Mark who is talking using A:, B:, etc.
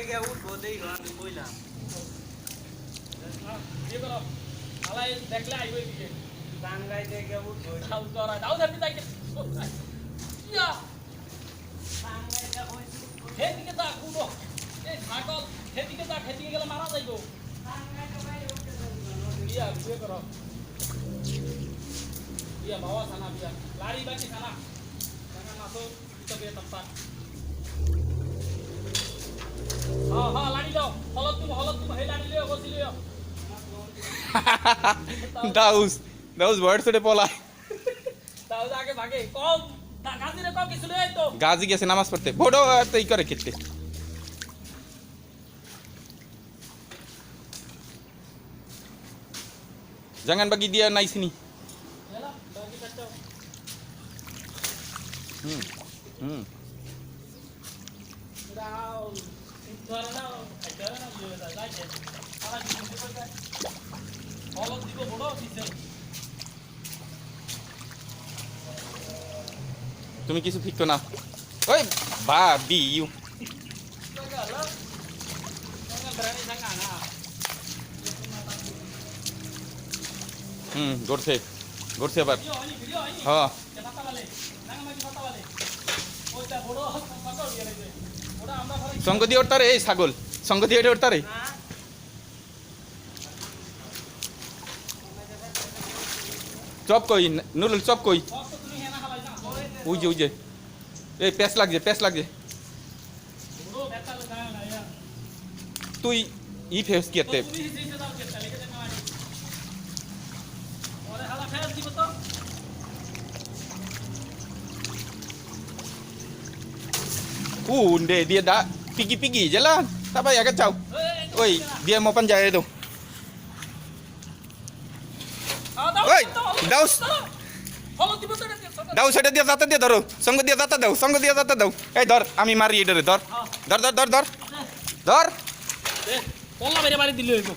A: থেকে উঠবো দেই আমি কইলাম
B: ইয়ে করো আলাই দেখলে আইবো এদিকে
A: টাঙ্গাই থেকে উঠবো
B: দাও তোরা দাও ধরতে যাই ইয়া
A: টাঙ্গাই যাবো
B: সেদিকে যা কুড়ো এই ছাগল সেদিকে যা খেদিকে গেলে মারা যাইবো
A: টাঙ্গাই তো ভাই উঠতে
B: ইয়া ইয়ে করো ইয়া বাবা সানা বিয়া লারি বাকি সানা সানা মাসো তো বিয়া তপ্পা হ্যাঁ লাড়ি দাও হলদ তুমি হে লাড়ি লিও বসি লিও
C: দাউস বড় ছোটে পলায়
B: তাও আগে ভাগে কম গাজিরে কম কিছু লই তো
C: গাজি গেছে নামাজ পড়তে বড় তো ই করে খেতে jangan bagi dia naik sini
B: হেলা বাকি কাটও দাও ধরে নাও ধরে নাও লিও যাইছে আলা দিতে কইতা হলদ দিব বড় দিছে
C: তুমি কিছু ফিকতো না ওই বাবি ইউ
B: Jangan berani sangat nah.
C: গড়ছে আবার
B: Video ini.
C: হ্যাঁ
B: Ya patah balik. Jangan lagi patah balik. Oh, dah bodoh. Patah dia itu. Udah আমরা ঘরে
C: সঙ্গ দিয়ে ওঠতারে এই ছাগল সঙ্গ দিয়ে ওঠতারে
B: না
C: চপ কই নুরুল চপ কই
B: কষ্ট তুমি হেনা খালাই না
C: ওই যে এই প্যাস লাগছে
B: বড় ব্যথা লাগায় না ইয়া
C: তুই ই ফেস কিতে
B: তুমি দিতে দাও কে তালে কে মারি ওরে হালা ফেল দিব তো
C: Unde dia dah pergi jalan. Tak payah kacau. Oi, dia mau panjat itu. Oi, Daus.
B: হলো দিব তো
C: Daus ada dia tata dia ধরো সঙ্গ dia tata দাও এই ধর আমি মারি এটা ধর ধর
B: দে বললা বেরে বাড়ি দিলে হইব